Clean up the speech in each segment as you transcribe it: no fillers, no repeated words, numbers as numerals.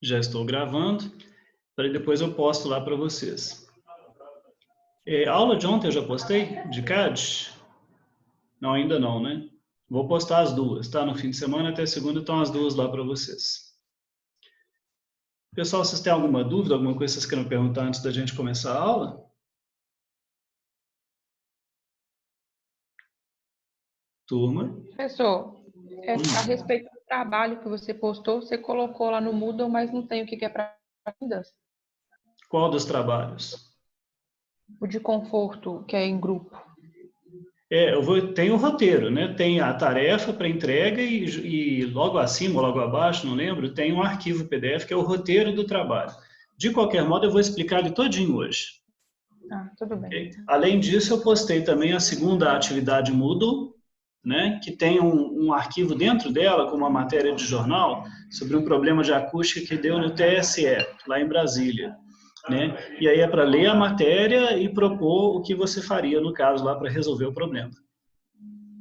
Já estou gravando, para depois eu posto lá para vocês. A aula de ontem eu já postei, de CAD? Não, ainda não, né? Vou postar as duas, tá? No fim de semana até segunda estão as duas lá para vocês. Pessoal, vocês têm alguma dúvida, alguma coisa que vocês queiram perguntar antes da gente começar a aula? Turma? Professor, a respeito do trabalho que você postou, você colocou lá no Moodle, mas não tem o que é para mudança. Qual dos trabalhos? O de conforto, que é em grupo. Tem o roteiro, né? Tem a tarefa para entrega e logo acima ou logo abaixo, não lembro, tem um arquivo PDF que é o roteiro do trabalho. De qualquer modo, eu vou explicar ele todinho hoje. Ah, tudo bem. Okay? Além disso, eu postei também a segunda atividade Moodle, né? Que tem um arquivo dentro dela com uma matéria de jornal sobre um problema de acústica que deu no TSE, lá em Brasília. Né? E aí é para ler a matéria e propor o que você faria, no caso, lá para resolver o problema.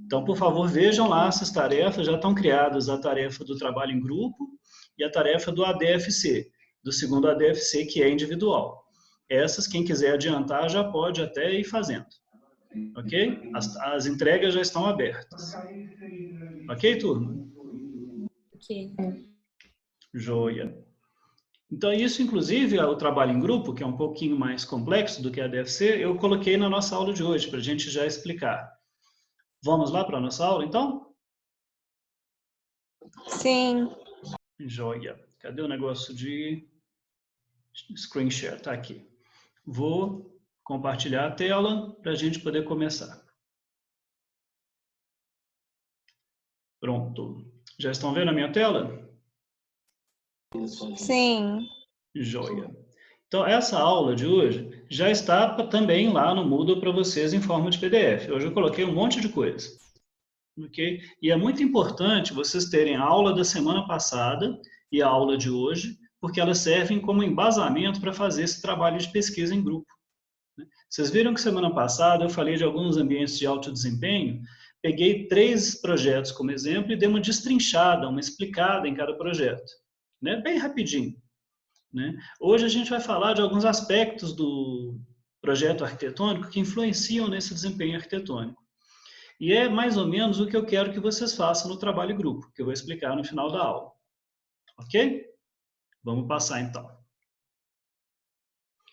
Então, por favor, vejam lá essas tarefas, já estão criadas a tarefa do trabalho em grupo e a tarefa do ADFC, do segundo ADFC, que é individual. Essas, quem quiser adiantar, já pode até ir fazendo. Ok? As entregas já estão abertas. Ok, turma? Ok. Joia. Então, isso, inclusive, o trabalho em grupo, que é um pouquinho mais complexo do que a DFC, eu coloquei na nossa aula de hoje, para a gente já explicar. Vamos lá para a nossa aula, então? Sim. Joia. Cadê o negócio de screen share? Está aqui. Vou compartilhar a tela para a gente poder começar. Pronto. Já estão vendo a minha tela? Sim. Joia. Então, essa aula de hoje já está também lá no Moodle para vocês em forma de PDF. Hoje eu coloquei um monte de coisa. Ok? E é muito importante vocês terem a aula da semana passada e a aula de hoje, porque elas servem como embasamento para fazer esse trabalho de pesquisa em grupo. Vocês viram que semana passada eu falei de alguns ambientes de alto desempenho, peguei 3 projetos como exemplo e dei uma destrinchada, uma explicada em cada projeto. Né? Bem rapidinho. Né? Hoje a gente vai falar de alguns aspectos do projeto arquitetônico que influenciam nesse desempenho arquitetônico. E é mais ou menos o que eu quero que vocês façam no trabalho em grupo, que eu vou explicar no final da aula. Ok? Vamos passar então.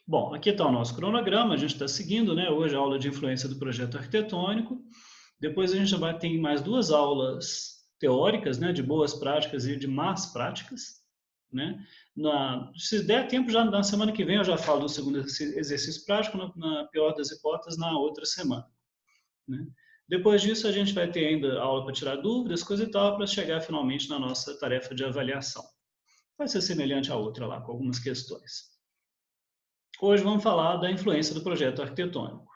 Bom, aqui está o nosso cronograma, a gente está seguindo, né? Hoje a aula de influência do projeto arquitetônico. Depois a gente vai ter mais 2 aulas teóricas, né? De boas práticas e de más práticas. Né? Se der tempo, já na semana que vem eu já falo do segundo exercício prático, na pior das hipóteses, na outra semana. Né? Depois disso, a gente vai ter ainda aula para tirar dúvidas, coisa e tal, para chegar finalmente na nossa tarefa de avaliação. Vai ser semelhante à outra lá, com algumas questões. Hoje vamos falar da influência do projeto arquitetônico.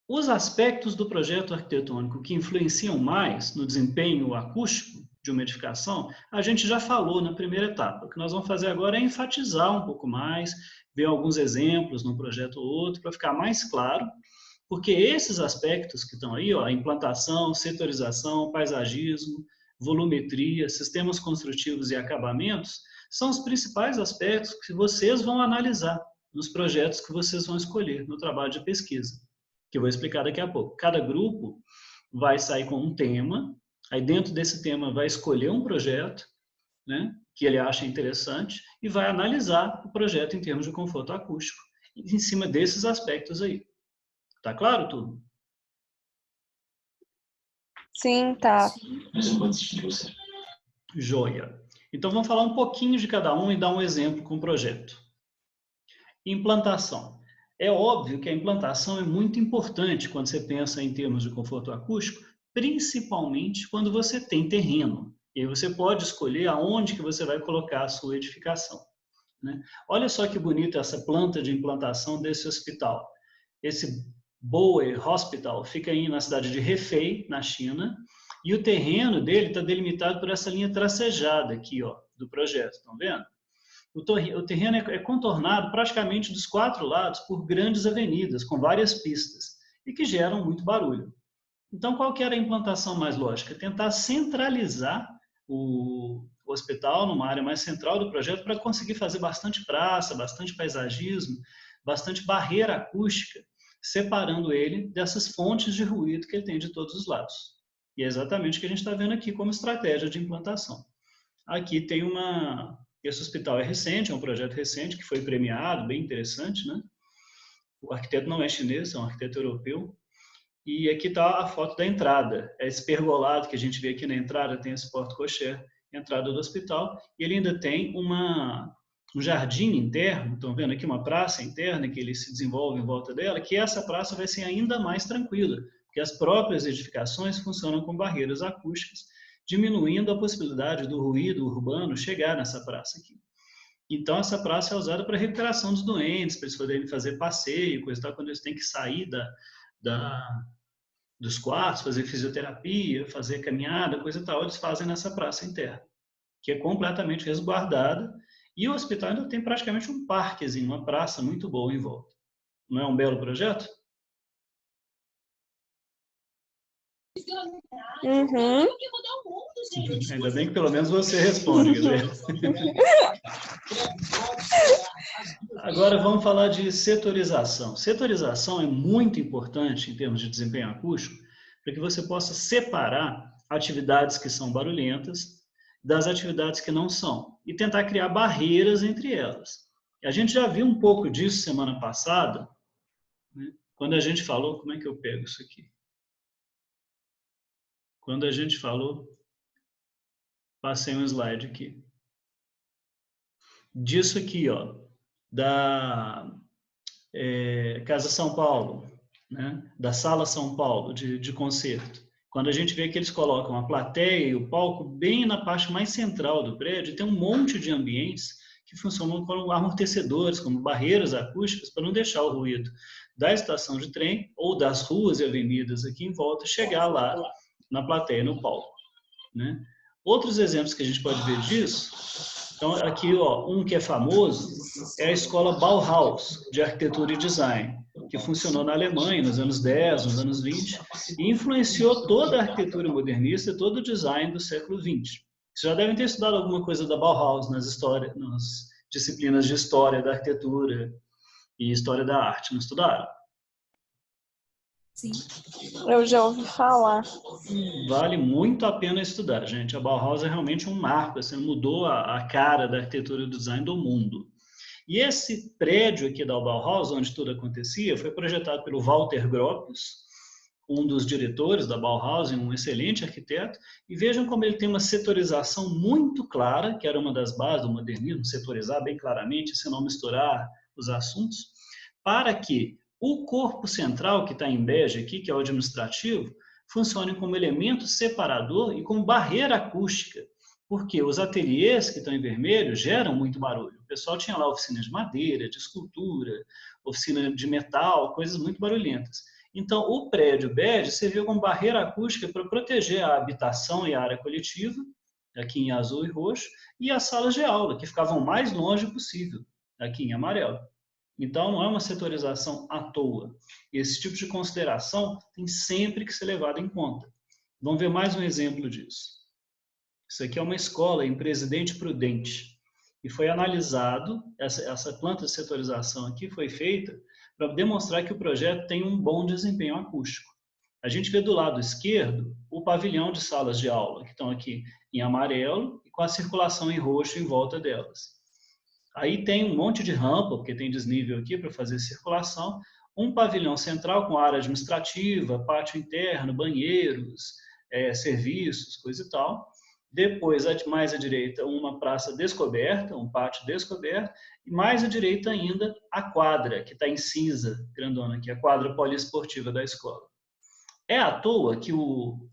Os aspectos do projeto arquitetônico que influenciam mais no desempenho acústico de uma edificação, a gente já falou na primeira etapa. O que nós vamos fazer agora é enfatizar um pouco mais, ver alguns exemplos num projeto ou outro, para ficar mais claro, porque esses aspectos que estão aí, ó, implantação, setorização, paisagismo, volumetria, sistemas construtivos e acabamentos, são os principais aspectos que vocês vão analisar nos projetos que vocês vão escolher no trabalho de pesquisa, que eu vou explicar daqui a pouco. Cada grupo vai sair com um tema, aí dentro desse tema vai escolher um projeto, né, que ele acha interessante e vai analisar o projeto em termos de conforto acústico, em cima desses aspectos aí. Tá claro, turma? Sim, tá. Joia. Então vamos falar um pouquinho de cada um e dar um exemplo com o projeto. Implantação. É óbvio que a implantação é muito importante quando você pensa em termos de conforto acústico, principalmente quando você tem terreno. E aí você pode escolher aonde que você vai colocar a sua edificação. Né? Olha só que bonita essa planta de implantação desse hospital. Esse Bowie Hospital fica aí na cidade de Hefei, na China, e o terreno dele está delimitado por essa linha tracejada aqui, ó, do projeto, estão vendo? O terreno é contornado praticamente dos 4 lados por grandes avenidas, com várias pistas, e que geram muito barulho. Então, qual que era a implantação mais lógica? Tentar centralizar o hospital numa área mais central do projeto para conseguir fazer bastante praça, bastante paisagismo, bastante barreira acústica, separando ele dessas fontes de ruído que ele tem de todos os lados. E é exatamente o que a gente está vendo aqui como estratégia de implantação. Aqui tem esse hospital é recente, é um projeto recente que foi premiado, bem interessante, né? O arquiteto não é chinês, é um arquiteto europeu. E aqui está a foto da entrada. É esse pergolado que a gente vê aqui na entrada, tem esse porte-cocher, entrada do hospital. E ele ainda tem um jardim interno, estão vendo aqui uma praça interna que ele se desenvolve em volta dela, que essa praça vai ser ainda mais tranquila, porque as próprias edificações funcionam com barreiras acústicas, diminuindo a possibilidade do ruído urbano chegar nessa praça aqui. Então, essa praça é usada para recuperação dos doentes, para eles poderem fazer passeio, coisa e tal, quando eles têm que sair dos quartos, fazer fisioterapia, fazer caminhada, coisa e tal, eles fazem nessa praça interna, que é completamente resguardada, e o hospital ainda tem praticamente um parquezinho, uma praça muito boa em volta. Não é um belo projeto? Uhum. Ainda bem que pelo menos você responde, Gabriel. Agora vamos falar de setorização. Setorização é muito importante em termos de desempenho acústico, para que você possa separar atividades que são barulhentas das atividades que não são, e tentar criar barreiras entre elas. A gente já viu um pouco disso semana passada, né? Quando a gente falou, como é que eu pego isso aqui? Quando a gente falou, passei um slide aqui, disso aqui, ó, da Casa São Paulo, né? Da Sala São Paulo de concerto. Quando a gente vê que eles colocam a plateia e o palco bem na parte mais central do prédio, tem um monte de ambientes que funcionam como amortecedores, como barreiras acústicas, para não deixar o ruído da estação de trem ou das ruas e avenidas aqui em volta chegar lá na plateia, no palco, né? Outros exemplos que a gente pode ver disso, então aqui, ó, um que é famoso é a escola Bauhaus, de arquitetura e design, que funcionou na Alemanha nos anos 10, nos anos 20, e influenciou toda a arquitetura modernista e todo o design do século 20. Vocês já devem ter estudado alguma coisa da Bauhaus nas disciplinas de história da arquitetura e história da arte, não estudaram? Sim. Eu já ouvi falar. Vale muito a pena estudar, gente. A Bauhaus é realmente um marco, assim, mudou a cara da arquitetura e do design do mundo. E esse prédio aqui da Bauhaus, onde tudo acontecia, foi projetado pelo Walter Gropius, um dos diretores da Bauhaus, um excelente arquiteto, e vejam como ele tem uma setorização muito clara, que era uma das bases do modernismo, setorizar bem claramente, se não misturar os assuntos, para que o corpo central, que está em bege aqui, que é o administrativo, funcione como elemento separador e como barreira acústica, porque os ateliês que estão em vermelho geram muito barulho. O pessoal tinha lá oficina de madeira, de escultura, oficina de metal, coisas muito barulhentas. Então, o prédio bege serviu como barreira acústica para proteger a habitação e a área coletiva, aqui em azul e roxo, e as salas de aula, que ficavam o mais longe possível, aqui em amarelo. Então, não é uma setorização à toa. Esse tipo de consideração tem sempre que ser levado em conta. Vamos ver mais um exemplo disso. Isso aqui é uma escola em Presidente Prudente. E foi analisado, essa planta de setorização aqui foi feita para demonstrar que o projeto tem um bom desempenho acústico. A gente vê do lado esquerdo o pavilhão de salas de aula, que estão aqui em amarelo e com a circulação em roxo em volta delas. Aí tem um monte de rampa, porque tem desnível aqui para fazer circulação, um pavilhão central com área administrativa, pátio interno, banheiros, serviços, coisa e tal. Depois, mais à direita, uma praça descoberta, um pátio descoberto, e mais à direita ainda, a quadra, que está em cinza, grandona aqui, a quadra poliesportiva da escola. É à toa que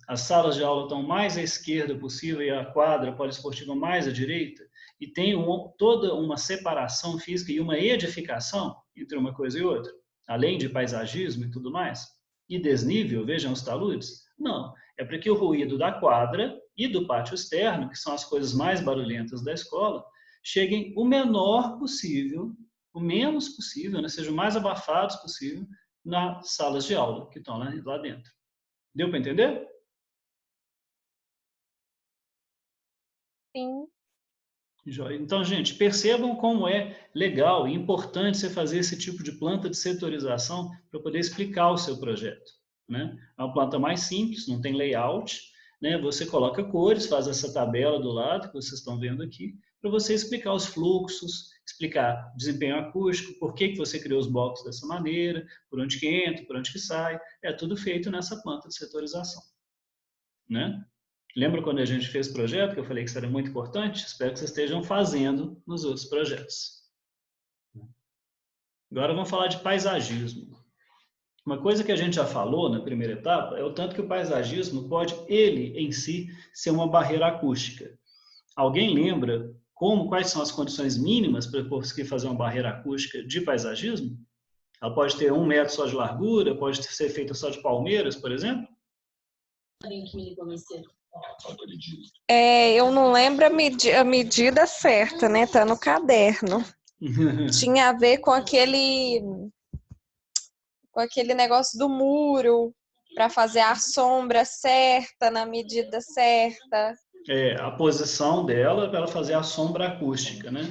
as salas de aula estão mais à esquerda possível e a quadra poliesportiva mais à direita, e tem toda uma separação física e uma edificação entre uma coisa e outra, além de paisagismo e tudo mais, e desnível, vejam os taludes? Não, é para que o ruído da quadra e do pátio externo, que são as coisas mais barulhentas da escola, cheguem o menor possível, o menos possível, né, sejam o mais abafados possível nas salas de aula que estão lá dentro. Deu para entender? Sim. Joia. Então, gente, percebam como é legal e importante você fazer esse tipo de planta de setorização para poder explicar o seu projeto, né? É uma planta mais simples, não tem layout, né? Você coloca cores, faz essa tabela do lado que vocês estão vendo aqui, para você explicar os fluxos, explicar desempenho acústico, por que você criou os blocos dessa maneira, por onde que entra, por onde que sai. É tudo feito nessa planta de setorização, né? Lembra quando a gente fez o projeto, que eu falei que isso era muito importante? Espero que vocês estejam fazendo nos outros projetos. Agora vamos falar de paisagismo. Uma coisa que a gente já falou na primeira etapa é o tanto que o paisagismo pode, ele em si, ser uma barreira acústica. Alguém lembra quais são as condições mínimas para conseguir fazer uma barreira acústica de paisagismo? Ela pode ter 1 metro só de largura, pode ser feita só de palmeiras, por exemplo? Eu não lembro a medida certa, né? Tá no caderno. Tinha a ver com aquele negócio do muro, para fazer a sombra certa, na medida certa. A posição dela para ela fazer a sombra acústica, né?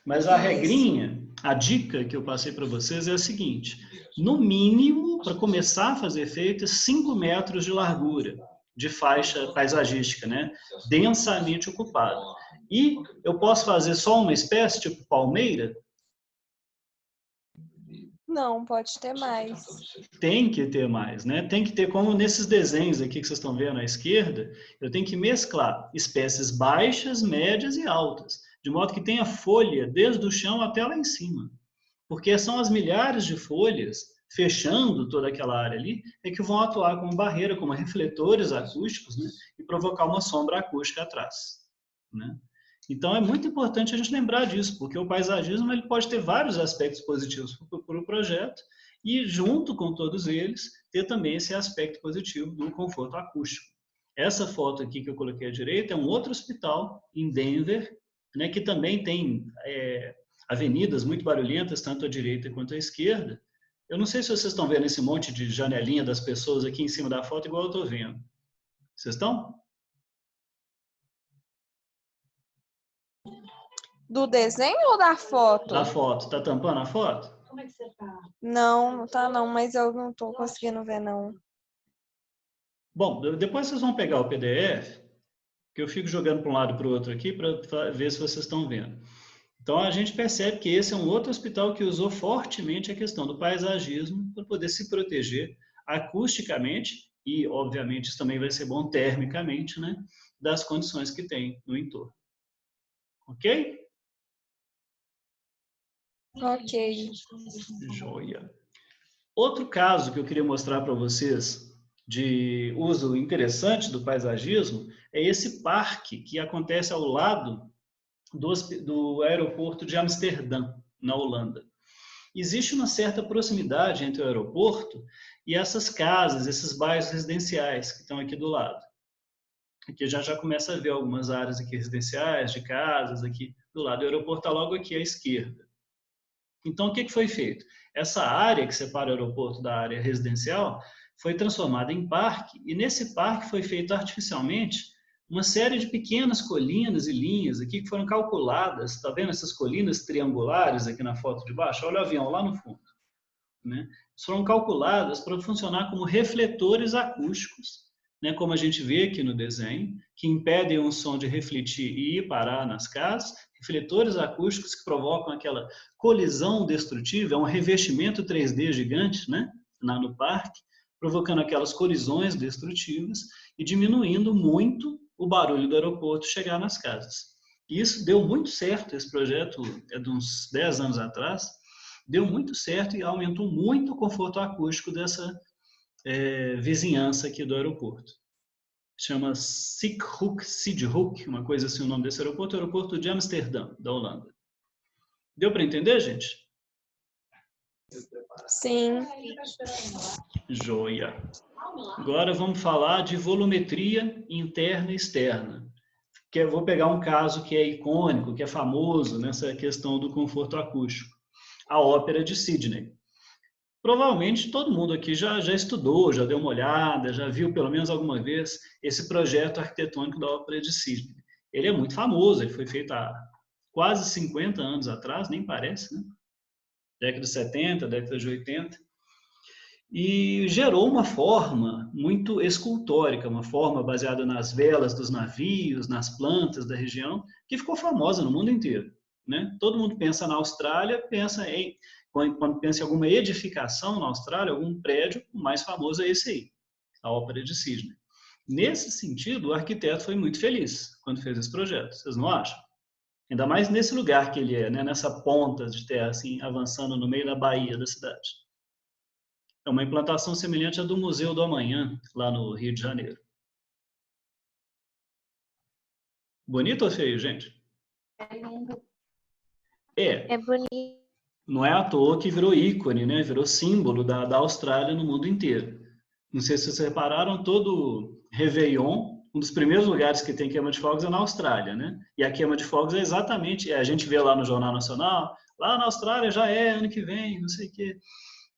Mas a regrinha, a dica que eu passei para vocês é a seguinte: no mínimo, para começar a fazer efeito, 5 metros de largura de faixa paisagística, né? Densamente ocupada. E eu posso fazer só uma espécie, tipo palmeira? Não, pode ter mais. Tem que ter mais, né? Tem que ter, como nesses desenhos aqui que vocês estão vendo à esquerda, eu tenho que mesclar espécies baixas, médias e altas, de modo que tenha folha desde o chão até lá em cima. Porque são as milhares de folhas fechando toda aquela área ali é que vão atuar como barreira, como refletores acústicos, né? E provocar uma sombra acústica atrás, né? Então é muito importante a gente lembrar disso, porque o paisagismo ele pode ter vários aspectos positivos para o projeto e, junto com todos eles, ter também esse aspecto positivo do conforto acústico. Essa foto aqui que eu coloquei à direita é um outro hospital em Denver, né, que também tem avenidas muito barulhentas, tanto à direita quanto à esquerda. Eu não sei se vocês estão vendo esse monte de janelinha das pessoas aqui em cima da foto, igual eu estou vendo. Vocês estão? Do desenho ou da foto? Da foto. Tá tampando a foto? Como é que você tá? Não, não tá não, mas eu não tô conseguindo ver não. Bom, depois vocês vão pegar o PDF, que eu fico jogando para um lado e para o outro aqui para ver se vocês estão vendo. Então a gente percebe que esse é um outro hospital que usou fortemente a questão do paisagismo para poder se proteger acusticamente e, obviamente, isso também vai ser bom termicamente, né, das condições que tem no entorno. Ok? Ok. Joia. Outro caso que eu queria mostrar para vocês de uso interessante do paisagismo é esse parque que acontece ao lado do aeroporto de Amsterdã, na Holanda. Existe uma certa proximidade entre o aeroporto e essas casas, esses bairros residenciais que estão aqui do lado. Aqui já começa a ver algumas áreas aqui residenciais, de casas aqui do lado. O aeroporto está logo aqui à esquerda. Então, o que foi feito? Essa área que separa o aeroporto da área residencial foi transformada em parque, e nesse parque foi feito artificialmente uma série de pequenas colinas e linhas aqui que foram calculadas. Está vendo essas colinas triangulares aqui na foto de baixo? Olha o avião lá no fundo, né? Foram calculadas para funcionar como refletores acústicos, né? Como a gente vê aqui no desenho, que impedem o som de refletir e ir parar nas casas. Refletores acústicos que provocam aquela colisão destrutiva, é um revestimento 3D gigante, né? No parque, provocando aquelas colisões destrutivas e diminuindo muito o barulho do aeroporto chegar nas casas. E isso deu muito certo, esse projeto é de uns 10 anos atrás, deu muito certo e aumentou muito o conforto acústico dessa vizinhança aqui do aeroporto. Chama Sidhoek, uma coisa assim o nome desse aeroporto, o aeroporto de Amsterdã, da Holanda. Deu para entender, gente? Sim. Joia. Agora vamos falar de volumetria interna e externa. Que eu vou pegar um caso que é icônico, que é famoso nessa questão do conforto acústico. A Ópera de Sydney. Provavelmente todo mundo aqui já estudou, já deu uma olhada, já viu pelo menos alguma vez esse projeto arquitetônico da Ópera de Sydney. ele é muito famoso, ele foi feito há quase 50 anos atrás, nem parece, né? Década de 70, década de 80. E gerou uma forma muito escultórica, uma forma baseada nas velas dos navios, nas plantas da região, que ficou famosa no mundo inteiro, né? Todo mundo pensa na Austrália, quando pensa em alguma edificação na Austrália, algum prédio, o mais famoso é esse aí, a Ópera de Sydney. Nesse sentido, o arquiteto foi muito feliz quando fez esse projeto, vocês não acham? Ainda mais nesse lugar que ele é, né? Nessa ponta de terra, assim, avançando no meio da baía da cidade. É uma implantação semelhante à do Museu do Amanhã, lá no Rio de Janeiro. Bonito ou feio, gente? É bonito. Não é à toa que virou ícone, né? Virou símbolo da Austrália no mundo inteiro. Não sei se vocês repararam, todo Réveillon, um dos primeiros lugares que tem queima de fogos é na Austrália, né? E a queima de fogos é exatamente, a gente vê lá no Jornal Nacional, lá na Austrália já é ano que vem, não sei o quê.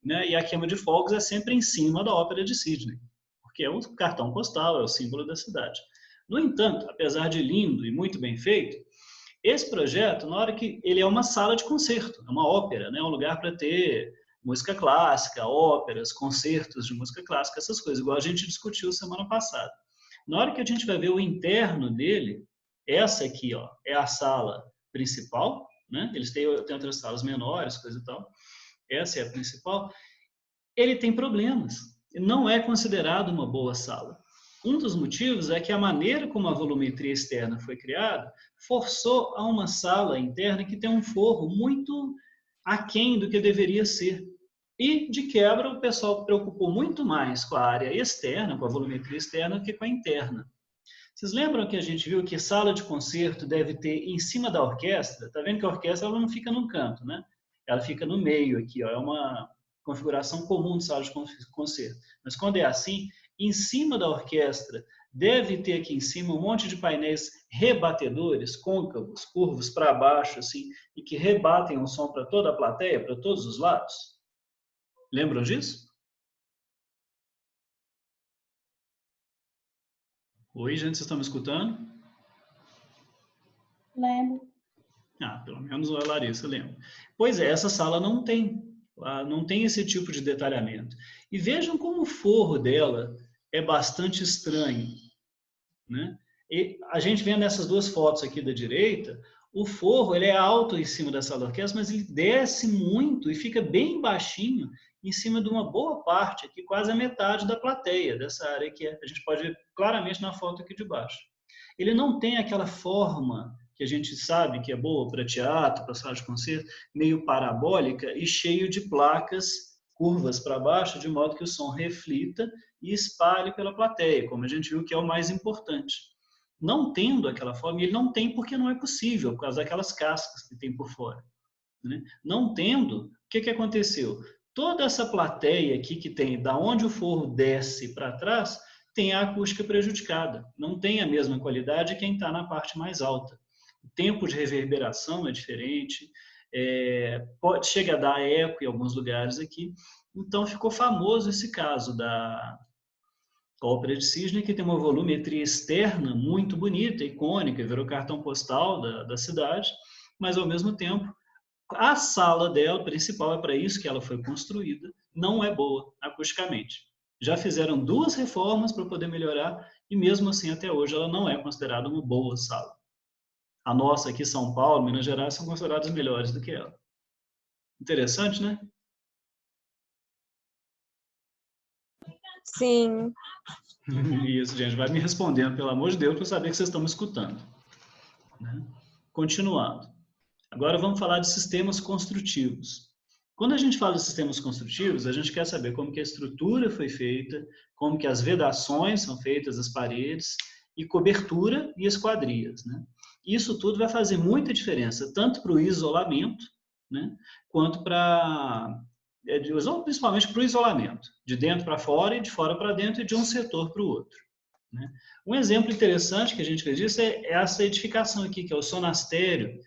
Né? E a queima de fogos é sempre em cima da Ópera de Sydney, porque é o cartão postal, é o símbolo da cidade. No entanto, apesar de lindo e muito bem feito, esse projeto, na hora que ele é uma sala de concerto, é uma ópera, né? Um lugar para ter música clássica, óperas, concertos de música clássica, essas coisas, igual a gente discutiu semana passada. Na hora que a gente vai ver o interno dele, essa aqui, ó, é a sala principal, né? Eles têm outras salas menores, coisa e tal. Essa é a principal. Ele tem problemas. Não é considerado uma boa sala. Um dos motivos é que a maneira como a volumetria externa foi criada forçou a uma sala interna que tem um forro muito aquém do que deveria ser. E, de quebra, o pessoal preocupou muito mais com a área externa, com a volumetria externa, do que com a interna. Vocês lembram que a gente viu que sala de concerto deve ter em cima da orquestra? Está vendo que a orquestra ela não fica num canto, né? Ela fica no meio aqui, ó. É uma configuração comum de sala de concerto. Mas quando é assim, em cima da orquestra, deve ter aqui em cima um monte de painéis rebatedores, côncavos, curvos para baixo, assim, e que rebatem o som para toda a plateia, para todos os lados. Lembram disso? Oi, gente, vocês estão me escutando? Lembro. Pelo menos a Larissa lembra. Pois é, essa sala não tem esse tipo de detalhamento. E vejam como o forro dela é bastante estranho, né? E a gente vê nessas duas fotos aqui da direita, o forro ele é alto em cima da sala de orquestra, mas ele desce muito e fica bem baixinho em cima de uma boa parte, aqui quase a metade da plateia, dessa área que a gente pode ver claramente na foto aqui de baixo. Ele não tem aquela forma que a gente sabe que é boa para teatro, para sala de concerto, meio parabólica e cheio de placas curvas para baixo, de modo que o som reflita e espalhe pela plateia, como a gente viu que é o mais importante. Não tendo aquela forma, ele não tem porque não é possível, por causa daquelas cascas que tem por fora. Né? Não tendo, o que aconteceu? Toda essa plateia aqui que tem, da onde o forro desce para trás, tem a acústica prejudicada. Não tem a mesma qualidade quem está na parte mais alta. O tempo de reverberação é diferente, chega a dar eco em alguns lugares aqui. Então, ficou famoso esse caso da Ópera de Sydney, que tem uma volumetria externa muito bonita, icônica, virou cartão postal da cidade, mas, ao mesmo tempo, a sala dela, principal, é para isso que ela foi construída, não é boa acusticamente. Já fizeram 2 reformas para poder melhorar e mesmo assim até hoje ela não é considerada uma boa sala. A nossa aqui, São Paulo, Minas Gerais, são consideradas melhores do que ela. Interessante, né? Sim. Isso, gente. Vai me respondendo, pelo amor de Deus, para eu saber que vocês estão me escutando. Né? Continuando. Agora vamos falar de sistemas construtivos. Quando a gente fala de sistemas construtivos, a gente quer saber como que a estrutura foi feita, como que as vedações são feitas, as paredes, e cobertura e esquadrias. Né? Isso tudo vai fazer muita diferença, tanto para o isolamento, né, quanto principalmente para o isolamento, de dentro para fora e de fora para dentro e de um setor para o outro. Né? Um exemplo interessante que a gente fez disso é essa edificação aqui, que é o sonastério,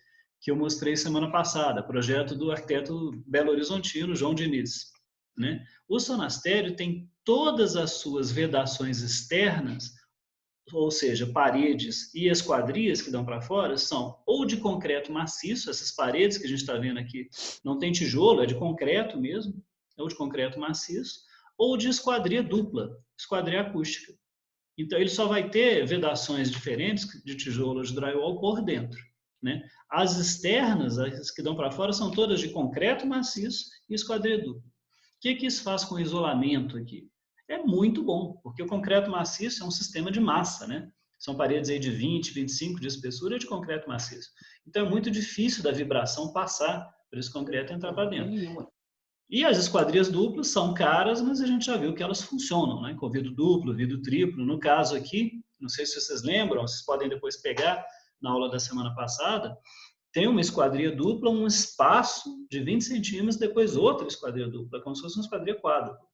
que eu mostrei semana passada, projeto do arquiteto belo-horizontino, João Diniz. Né? O sonastério tem todas as suas vedações externas ou seja, paredes e esquadrias que dão para fora, são ou de concreto maciço, essas paredes que a gente está vendo aqui, não tem tijolo, é de concreto mesmo, ou de concreto maciço, ou de esquadria dupla, esquadria acústica. Então, ele só vai ter vedações diferentes de tijolo ou de drywall por dentro, né? As externas, as que dão para fora, são todas de concreto maciço e esquadria dupla. O que isso faz com o isolamento aqui? É muito bom, porque o concreto maciço é um sistema de massa, né? São paredes aí de 20, 25 de espessura de concreto maciço. Então, é muito difícil da vibração passar por esse concreto e entrar para dentro. E as esquadrias duplas são caras, mas a gente já viu que elas funcionam, né? Com vidro duplo, vidro triplo. No caso aqui, não sei se vocês lembram, vocês podem depois pegar na aula da semana passada, tem uma esquadria dupla, um espaço de 20 centímetros, depois outra esquadria dupla, como se fosse uma esquadria quádrupla.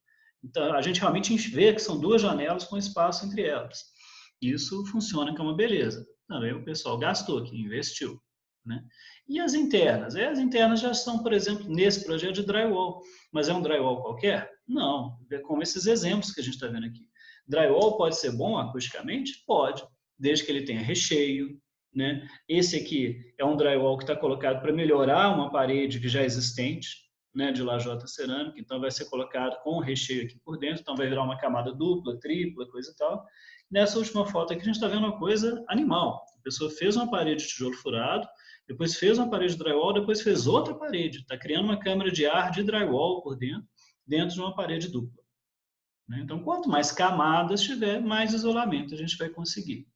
Então, a gente realmente vê que são duas janelas com espaço entre elas. Isso funciona como uma beleza. Também o pessoal gastou aqui, investiu, né? E as internas? As internas já são, por exemplo, nesse projeto de drywall. Mas é um drywall qualquer? Não. É como esses exemplos que a gente está vendo aqui. Drywall pode ser bom acusticamente? Pode, desde que ele tenha recheio, né? Esse aqui é um drywall que está colocado para melhorar uma parede que já é existente, né, de lajota cerâmica, então vai ser colocado com o recheio aqui por dentro, então vai virar uma camada dupla, tripla, coisa e tal. Nessa última foto aqui a gente está vendo uma coisa animal. A pessoa fez uma parede de tijolo furado, depois fez uma parede de drywall, depois fez outra parede. Está criando uma câmara de ar de drywall por dentro, dentro de uma parede dupla, né? Então, quanto mais camadas tiver, mais isolamento a gente vai conseguir,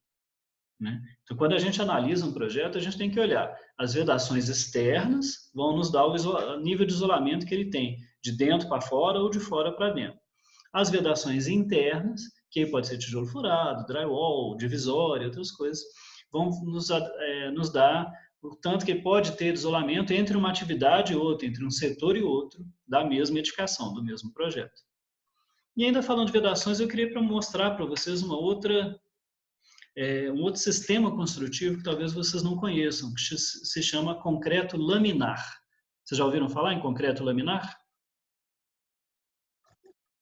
né? Então, quando a gente analisa um projeto, a gente tem que olhar as vedações externas, vão nos dar o nível de isolamento que ele tem, de dentro para fora ou de fora para dentro. As vedações internas, que pode ser tijolo furado, drywall, divisória, outras coisas, vão nos dar o tanto que pode ter isolamento entre uma atividade e outra, entre um setor e outro, da mesma edificação, do mesmo projeto. E ainda falando de vedações, eu queria mostrar para vocês um outro sistema construtivo que talvez vocês não conheçam, que se chama concreto laminar. Vocês já ouviram falar em concreto laminar?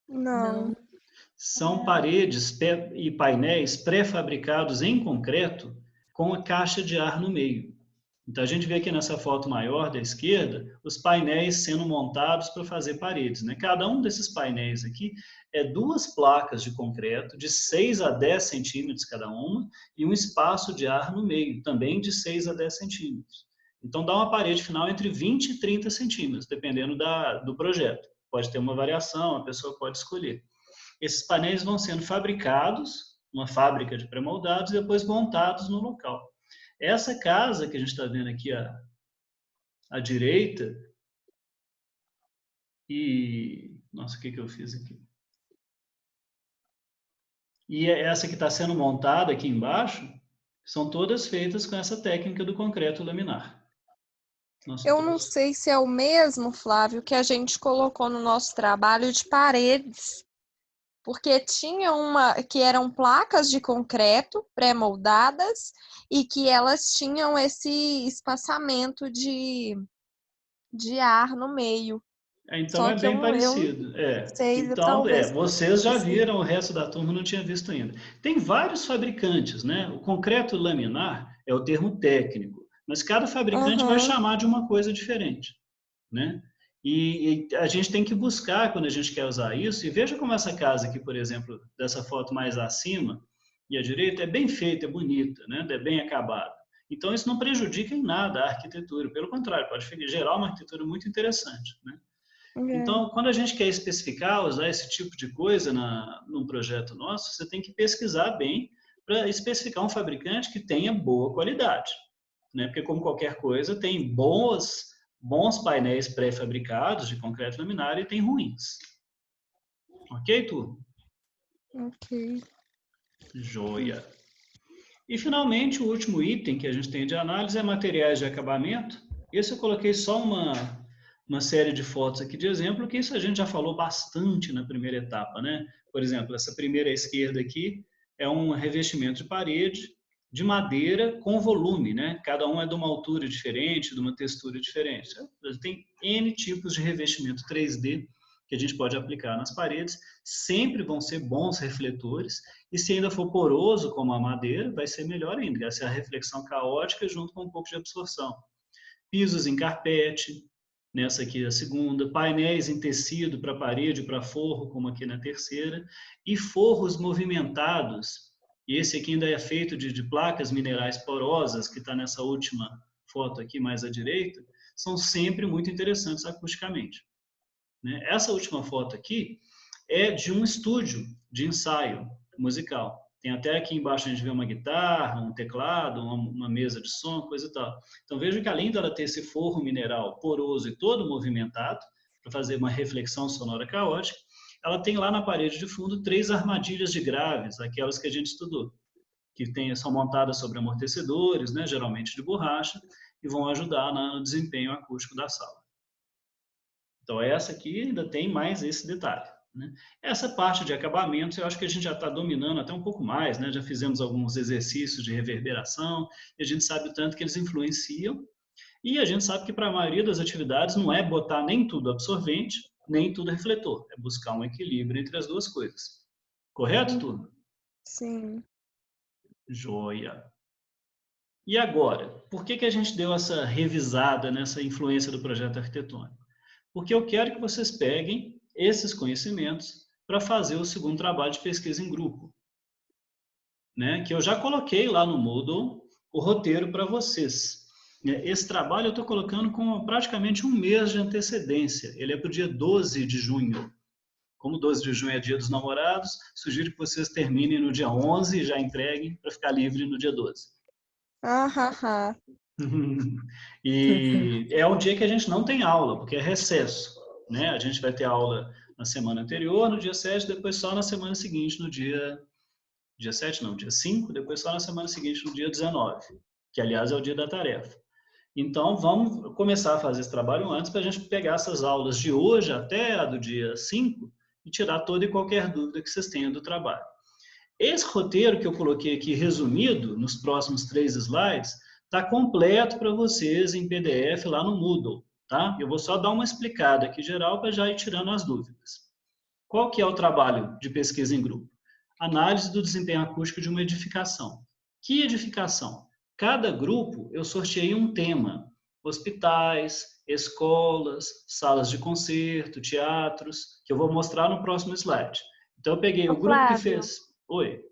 Não. São paredes e painéis pré-fabricados em concreto com a caixa de ar no meio. Então, a gente vê aqui nessa foto maior da esquerda, os painéis sendo montados para fazer paredes, né? Cada um desses painéis aqui é duas placas de concreto de 6 a 10 centímetros cada uma e um espaço de ar no meio, também de 6 a 10 centímetros. Então, dá uma parede final entre 20 e 30 centímetros, dependendo do projeto. Pode ter uma variação, a pessoa pode escolher. Esses painéis vão sendo fabricados, uma fábrica de pré-moldados, e depois montados no local. Essa casa que a gente está vendo aqui à direita, e... Nossa, o que eu fiz aqui? E essa que está sendo montada aqui embaixo, são todas feitas com essa técnica do concreto laminar. Nossa, eu não sei se é o mesmo, Flávio, que a gente colocou no nosso trabalho de paredes. Porque tinha uma que eram placas de concreto pré-moldadas e que elas tinham esse espaçamento de ar no meio. Então é bem parecido. Então, vocês já viram, o resto da turma não tinha visto ainda. Tem vários fabricantes, né? O concreto laminar é o termo técnico, mas cada fabricante vai chamar de uma coisa diferente, né? E a gente tem que buscar quando a gente quer usar isso. E veja como essa casa aqui, por exemplo, dessa foto mais acima e à direita, é bem feita, é bonita, né? É bem acabada. Então, isso não prejudica em nada a arquitetura. Pelo contrário, pode gerar uma arquitetura muito interessante, né? Então, quando a gente quer especificar, usar esse tipo de coisa num projeto nosso, você tem que pesquisar bem para especificar um fabricante que tenha boa qualidade, né? Porque, como qualquer coisa, tem bons painéis pré-fabricados de concreto laminar e tem ruins. Ok, turma? Ok. Joia. E, finalmente, o último item que a gente tem de análise é materiais de acabamento. Esse eu coloquei só uma série de fotos aqui de exemplo, que isso a gente já falou bastante na primeira etapa, né? Por exemplo, essa primeira à esquerda aqui é um revestimento de parede de madeira com volume, né? Cada um é de uma altura diferente, de uma textura diferente. Tem N tipos de revestimento 3D que a gente pode aplicar nas paredes, sempre vão ser bons refletores, e se ainda for poroso, como a madeira, vai ser melhor ainda, vai ser a reflexão caótica junto com um pouco de absorção. Pisos em carpete, nessa aqui é a segunda, painéis em tecido para parede, para forro, como aqui na terceira, e forros movimentados. E esse aqui ainda é feito de placas minerais porosas, que está nessa última foto aqui mais à direita, são sempre muito interessantes acusticamente. Essa última foto aqui é de um estúdio de ensaio musical. Tem até aqui embaixo a gente vê uma guitarra, um teclado, uma mesa de som, coisa e tal. Então veja que além dela ter esse forro mineral poroso e todo movimentado, para fazer uma reflexão sonora caótica, ela tem lá na parede de fundo 3 armadilhas de graves, aquelas que a gente estudou, que são montadas sobre amortecedores, né, geralmente de borracha, e vão ajudar no desempenho acústico da sala. Então essa aqui ainda tem mais esse detalhe. Essa parte de acabamentos, eu acho que a gente já está dominando até um pouco mais, né? Já fizemos alguns exercícios de reverberação, e a gente sabe o tanto que eles influenciam, e a gente sabe que para a maioria das atividades não é botar nem tudo absorvente, nem tudo refletor, é buscar um equilíbrio entre as duas coisas. Correto, turma? Sim. Joia. E agora, por que a gente deu essa revisada nessa influência do projeto arquitetônico? Porque eu quero que vocês peguem esses conhecimentos para fazer o segundo trabalho de pesquisa em grupo, que eu já coloquei lá no Moodle o roteiro para vocês. Esse trabalho eu estou colocando com praticamente um mês de antecedência. Ele é para o dia 12 de junho. Como 12 de junho é dia dos namorados, sugiro que vocês terminem no dia 11 e já entreguem para ficar livre no dia 12. E é um dia que a gente não tem aula, porque é recesso. A gente vai ter aula na semana anterior, no dia 7, depois só na semana seguinte, no dia 7 não, dia 5, depois só na semana seguinte, no dia 19, que aliás é o dia da tarefa. Então vamos começar a fazer esse trabalho antes para a gente pegar essas aulas de hoje até a do dia 5 e tirar toda e qualquer dúvida que vocês tenham do trabalho. Esse roteiro que eu coloquei aqui resumido nos próximos 3 slides está completo para vocês em PDF lá no Moodle. Tá? Eu vou só dar uma explicada aqui geral para já ir tirando as dúvidas. Qual que é o trabalho de pesquisa em grupo? Análise do desempenho acústico de uma edificação. Que edificação? Cada grupo eu sorteei um tema. Hospitais, escolas, salas de concerto, teatros, que eu vou mostrar no próximo slide. Então eu peguei o grupo que fez... Oi.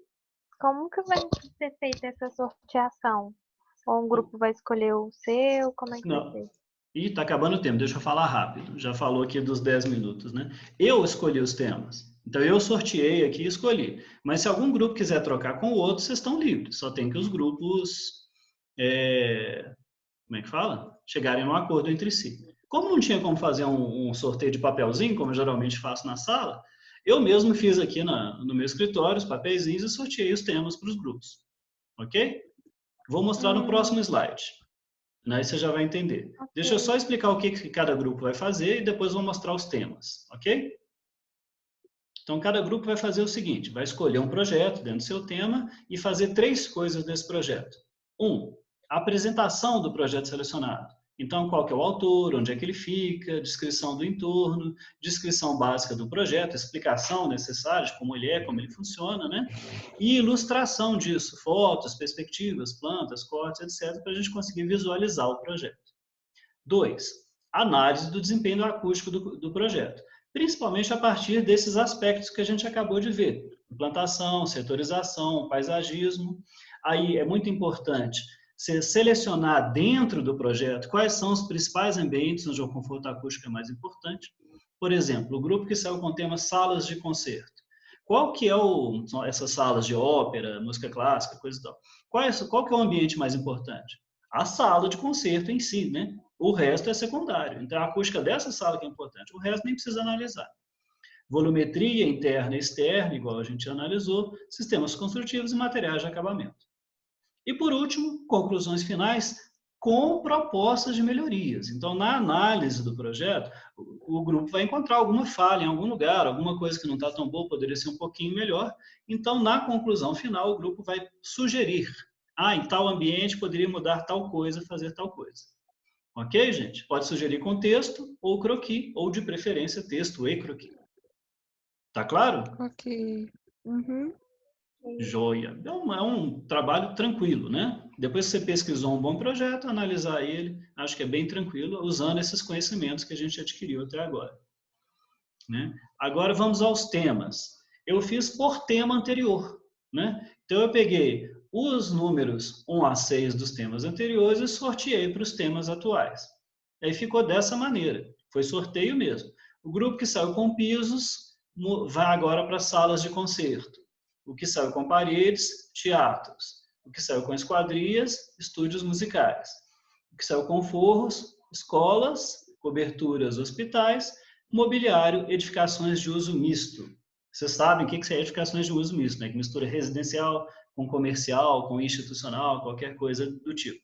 Como que vai ser feita essa sorteação? Ou um grupo vai escolher o seu? Como é que vai ser? Ih, tá acabando o tempo, deixa eu falar rápido. Já falou aqui dos 10 minutos, né? Eu escolhi os temas. Então, eu sorteei aqui e escolhi. Mas se algum grupo quiser trocar com o outro, vocês estão livres. Só tem que os grupos, como é que fala? Chegarem num acordo entre si. Como não tinha como fazer um sorteio de papelzinho, como eu geralmente faço na sala, eu mesmo fiz aqui no meu escritório os papeizinhos e sorteei os temas para os grupos. Ok? Vou mostrar no próximo slide. Aí você já vai entender. Okay. Deixa eu só explicar o que cada grupo vai fazer e depois vou mostrar os temas, ok? Então, cada grupo vai fazer o seguinte, vai escolher um projeto dentro do seu tema e fazer 3 coisas desse projeto. 1, a apresentação do projeto selecionado. Então, qual que é o autor, onde é que ele fica, descrição do entorno, descrição básica do projeto, explicação necessária de como ele é, como ele funciona, né? E ilustração disso, fotos, perspectivas, plantas, cortes, etc., para a gente conseguir visualizar o projeto. 2, análise do desempenho acústico do projeto, principalmente a partir desses aspectos que a gente acabou de ver, implantação, setorização, paisagismo. Aí é muito importante você selecionar dentro do projeto quais são os principais ambientes onde o conforto acústico é mais importante. Por exemplo, o grupo que saiu com o tema salas de concerto. Qual que são essas salas de ópera, música clássica, coisa e tal? Qual que é o ambiente mais importante? A sala de concerto em si, né? O resto é secundário. Então, a acústica dessa sala que é importante. O resto nem precisa analisar. Volumetria interna e externa, igual a gente analisou, sistemas construtivos e materiais de acabamento. E, por último, conclusões finais com propostas de melhorias. Então, na análise do projeto, o grupo vai encontrar alguma falha em algum lugar, alguma coisa que não está tão boa, poderia ser um pouquinho melhor. Então, na conclusão final, o grupo vai sugerir, em tal ambiente poderia mudar tal coisa, fazer tal coisa. Ok, gente? Pode sugerir com texto ou croquis, ou de preferência texto e croquis. Tá claro? Ok. Uhum. Joia. É um trabalho tranquilo, né? Depois que você pesquisou um bom projeto, analisar ele, acho que é bem tranquilo, usando esses conhecimentos que a gente adquiriu até agora. Né? Agora vamos aos temas. Eu fiz por tema anterior, né? Então eu peguei os números 1 a 6 dos temas anteriores e sorteei para os temas atuais. Aí ficou dessa maneira, foi sorteio mesmo. O grupo que saiu com pisos vai agora para salas de concerto. O que saiu com paredes, teatros. O que saiu com esquadrias, estúdios musicais. O que saiu com forros, escolas, coberturas, hospitais, mobiliário, edificações de uso misto. Vocês sabem o que é edificações de uso misto, né? Que mistura residencial com comercial, com institucional, qualquer coisa do tipo.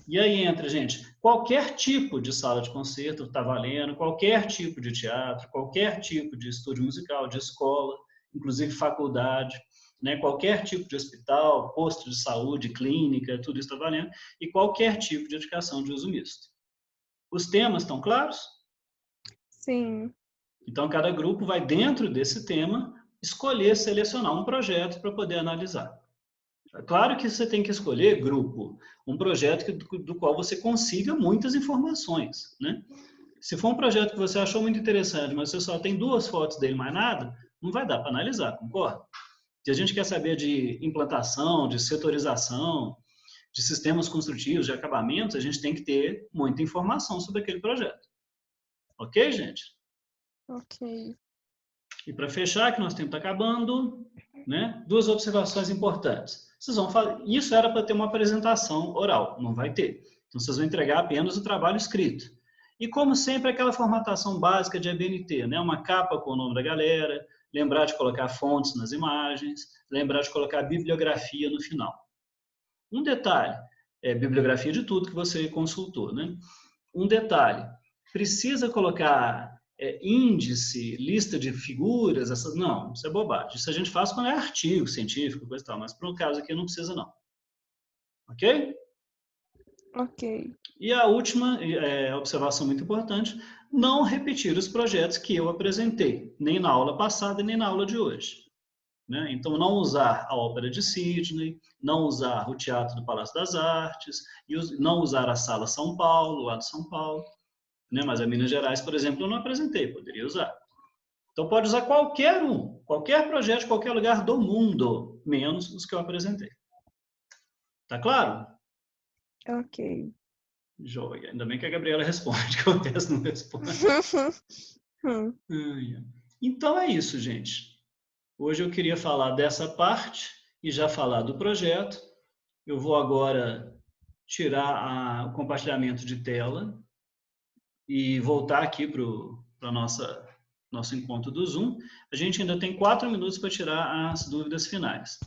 E aí entra, gente, qualquer tipo de sala de concerto está valendo, qualquer tipo de teatro, qualquer tipo de estúdio musical, de escola, inclusive faculdade, né? Qualquer tipo de hospital, posto de saúde, clínica, tudo isso está valendo, e qualquer tipo de edificação de uso misto. Os temas estão claros? Sim. Então, cada grupo vai, dentro desse tema, escolher, selecionar um projeto para poder analisar. É claro que você tem que escolher, grupo, um projeto do qual você consiga muitas informações, né? Se for um projeto que você achou muito interessante, mas você só tem 2 fotos dele, mais nada, não vai dar para analisar, concorda? Se a gente quer saber de implantação, de setorização, de sistemas construtivos, de acabamentos, a gente tem que ter muita informação sobre aquele projeto. Ok, gente? Ok. E para fechar, que nosso tempo está acabando, né? 2 observações importantes. Vocês vão fazer, isso era para ter uma apresentação oral, não vai ter. Então vocês vão entregar apenas o trabalho escrito. E como sempre, aquela formatação básica de ABNT, né? Uma capa com o nome da galera, lembrar de colocar fontes nas imagens, lembrar de colocar bibliografia no final. Um detalhe, bibliografia de tudo que você consultou, né? Um detalhe, precisa colocar índice, lista de figuras, essas, não, isso é bobagem. Isso a gente faz quando é artigo científico, coisa e tal, mas para um caso aqui não precisa não. Ok? Ok. E a última observação muito importante, não repetir os projetos que eu apresentei, nem na aula passada, nem na aula de hoje. Né? Então, não usar a Ópera de Sydney, não usar o Teatro do Palácio das Artes, e não usar a Sala São Paulo, lá de São Paulo. Né? Mas a Minas Gerais, por exemplo, eu não apresentei, poderia usar. Então, pode usar qualquer um, qualquer projeto, qualquer lugar do mundo, menos os que eu apresentei. Tá claro? Ok. Joia. Ainda bem que a Gabriela responde, que o resto não responde. Então é isso, gente. Hoje eu queria falar dessa parte e já falar do projeto. Eu vou agora tirar o compartilhamento de tela e voltar aqui para o nosso encontro do Zoom. A gente ainda tem 4 minutos para tirar as dúvidas finais.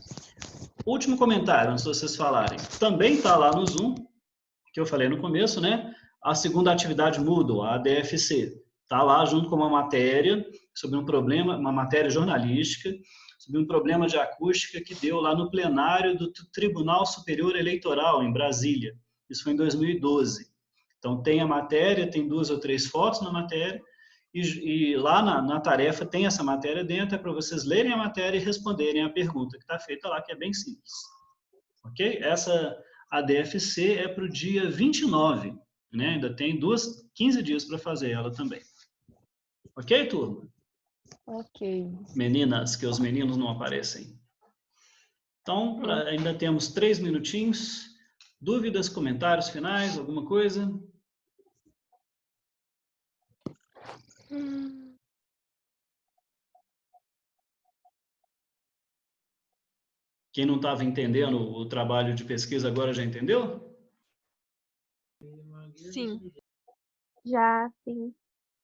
Último comentário, antes de vocês falarem. Também está lá no Zoom, que eu falei no começo, né? A segunda atividade Moodle, a ADFC. Está lá junto com uma matéria sobre um problema, uma matéria jornalística, sobre um problema de acústica que deu lá no plenário do Tribunal Superior Eleitoral, em Brasília. Isso foi em 2012. Então, tem a matéria, tem 2 ou 3 fotos na matéria, e lá na tarefa tem essa matéria dentro, é para vocês lerem a matéria e responderem a pergunta que está feita lá, que é bem simples. Ok? Essa ADFC é para o dia 29, né? Ainda tem 15 dias para fazer ela também. Ok, turma? Ok. Meninas, que os meninos não aparecem. Então, ainda temos 3 minutinhos. Dúvidas, comentários finais, alguma coisa? Quem não estava entendendo o trabalho de pesquisa agora já entendeu? Sim. Já, sim.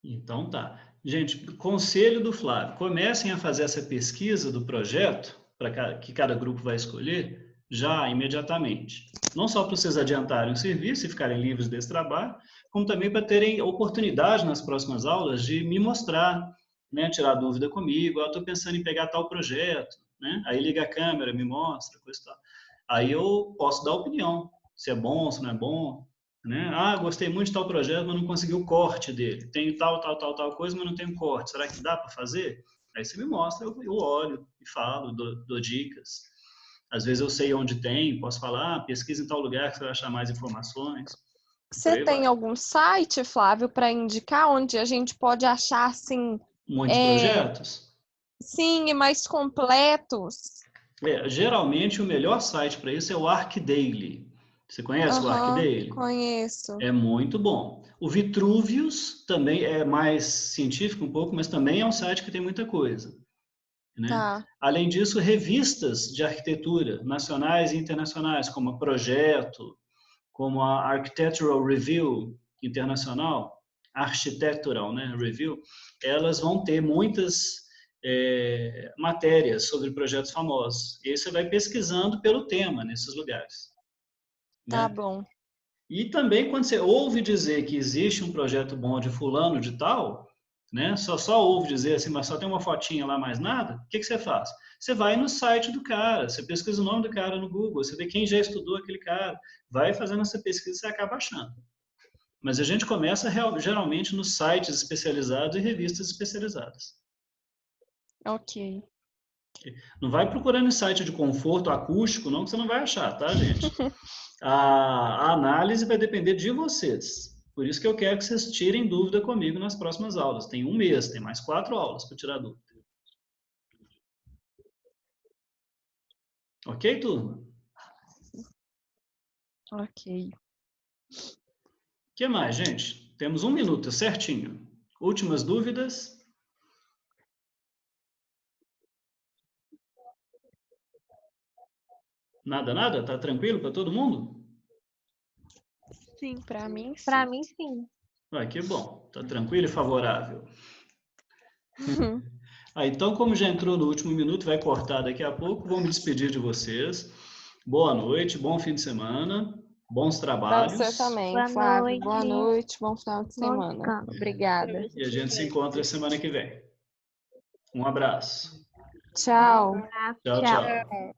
Então tá. Gente, conselho do Flávio, comecem a fazer essa pesquisa do projeto, que cada grupo vai escolher, já imediatamente. Não só para vocês adiantarem o serviço e ficarem livres desse trabalho, como também para terem oportunidade nas próximas aulas de me mostrar, né, tirar dúvida comigo, eu estou pensando em pegar tal projeto, né? Aí liga a câmera, me mostra, coisa e tal. Aí eu posso dar opinião, se é bom, se não é bom, Né? Ah, gostei muito de tal projeto, mas não consegui o corte dele. Tenho tal coisa, mas não tenho corte. Será que dá para fazer? Aí você me mostra, eu olho e falo, dou dicas. Às vezes eu sei onde tem, posso falar, pesquisa em tal lugar que você vai achar mais informações. Você tem algum site, Flávio, para indicar onde a gente pode achar assim, Muitos projetos? sim, e mais completos? Geralmente o melhor site para isso é o ArcDaily. Você conhece o ArcDaily? Conheço. É muito bom. O Vitruvius também é mais científico um pouco, mas também é um site que tem muita coisa. Né? Tá. Além disso, revistas de arquitetura nacionais e internacionais, como a Projeto, como a Architectural Review Internacional, Architectural, né, Review, elas vão ter muitas matérias sobre projetos famosos. E aí você vai pesquisando pelo tema nesses lugares. Tá Né? bom. E também quando você ouve dizer que existe um projeto bom de fulano de tal, né? Só ouve dizer assim, mas só tem uma fotinha lá, mais nada, o que você faz? Você vai no site do cara, você pesquisa o nome do cara no Google, você vê quem já estudou aquele cara, vai fazendo essa pesquisa e você acaba achando. Mas a gente começa geralmente nos sites especializados e revistas especializadas. Ok. Não vai procurando em site de conforto acústico, não, que você não vai achar, tá, gente? A análise vai depender de vocês. Por isso que eu quero que vocês tirem dúvida comigo nas próximas aulas. Tem um mês, tem mais 4 aulas para tirar dúvida. Ok, turma? Ok. O que mais, gente? Temos 1 minuto, certinho. Últimas dúvidas? Nada? Tá tranquilo para todo mundo? Sim, para mim, sim. Para mim, sim. Que bom. Tá tranquilo e favorável. Então, como já entrou no último minuto, vai cortar daqui a pouco. Vou me despedir de vocês. Boa noite, bom fim de semana, bons trabalhos. Para você também, Boa Flávio. noite. Boa noite, bom final de Bom semana. descanso. Obrigada. E a gente se encontra semana que vem. Um abraço. Tchau. Tchau, Tchau. tchau.